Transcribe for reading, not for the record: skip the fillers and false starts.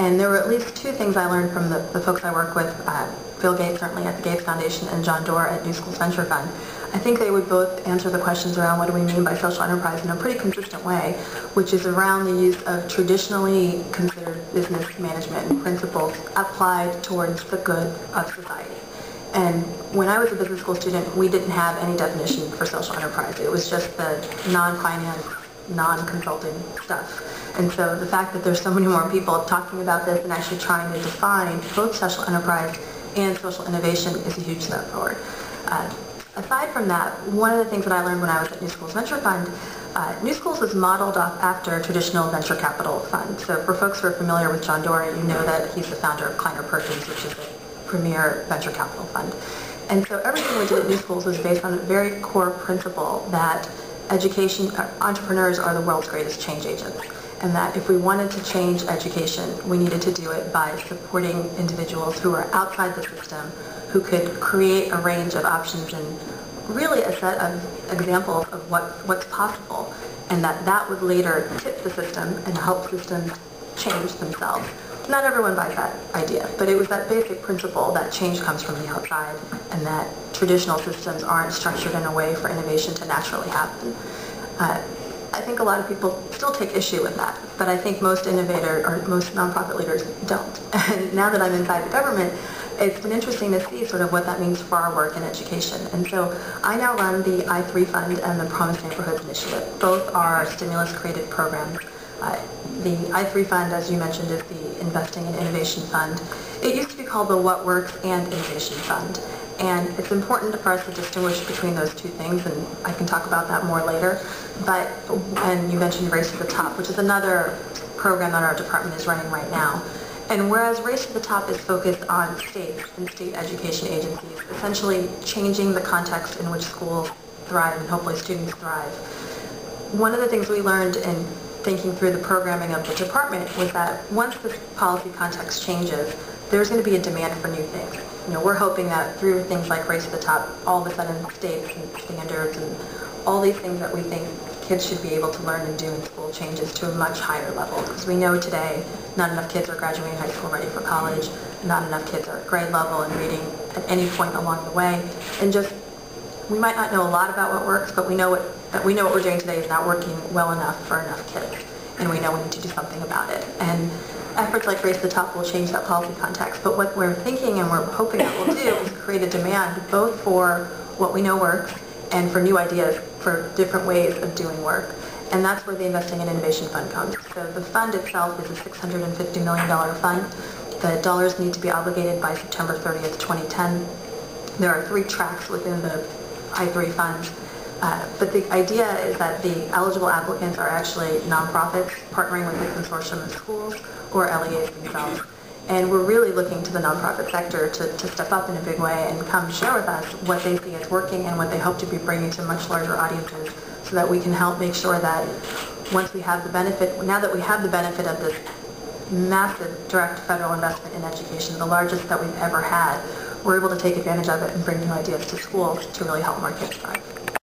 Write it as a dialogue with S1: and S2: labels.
S1: And there were at least two things I learned from the folks I work with, Bill Gates, certainly at the Gates Foundation, and John Doerr at New Schools Venture Fund. I think they would both answer the questions around what do we mean by social enterprise in a pretty consistent way, which is around the use of traditionally considered business management principles applied towards the good of society. And when I was a business school student, we didn't have any definition for social enterprise. It was just the non-finance, non-consulting stuff. And so the fact that there's so many more people talking about this and actually trying to define both social enterprise and social innovation is a huge step forward. Aside from that, one of the things that I learned when I was at New Schools Venture Fund, New Schools was modeled after a traditional venture capital fund. So for folks who are familiar with John Doerr, you know that he's the founder of Kleiner Perkins, which is a premier venture capital fund. And so everything we did at New Schools was based on a very core principle that entrepreneurs are the world's greatest change agents. And that if we wanted to change education, we needed to do it by supporting individuals who are outside the system, who could create a range of options and really a set of examples of what's possible, and that would later tip the system and help systems change themselves. Not everyone buys that idea, but it was that basic principle that change comes from the outside and that traditional systems aren't structured in a way for innovation to naturally happen. I think a lot of people still take issue with that, but I think most innovators or most nonprofit leaders don't. And now that I'm inside the government, it's been interesting to see sort of what that means for our work in education. And so I now run the I3 Fund and the Promised Neighborhoods Initiative. Both are stimulus-created programs. The I3 Fund, as you mentioned, is the Investing in Innovation Fund. It used to be called the What Works and Innovation Fund. And it's important for us to distinguish between those two things, and I can talk about that more later. And you mentioned Race to the Top, which is another program that our department is running right now. And whereas Race to the Top is focused on states and state education agencies, essentially changing the context in which schools thrive and hopefully students thrive, one of the things we learned in thinking through the programming of the department was that once this policy context changes, there's going to be a demand for new things. You know, we're hoping that through things like Race to the Top, all of a sudden states and standards and all these things that we think kids should be able to learn and do in school changes to a much higher level. Because we know today not enough kids are graduating high school ready for college, not enough kids are at grade level and reading at any point along the way. And just, we might not know a lot about what works, but we know what we're doing today is not working well enough for enough kids. And we know we need to do something about it. And efforts like Race to the Top will change that policy context. But what we're thinking and we're hoping that will do is create a demand both for what we know works and for new ideas for different ways of doing work. And that's where the Investing in Innovation Fund comes. So the fund itself is a $650 million fund. The dollars need to be obligated by September 30th, 2010. There are 3 tracks within the I3 funds. But the idea is that the eligible applicants are actually nonprofits partnering with a consortium of schools or LEAs themselves. And we're really looking to the nonprofit sector to step up in a big way and come share with us what they see as working and what they hope to be bringing to much larger audiences so that we can help make sure that once we have the benefit, now that we have the benefit of this massive direct federal investment in education, the largest that we've ever had, we're able to take advantage of it and bring new ideas to schools to really help more kids thrive.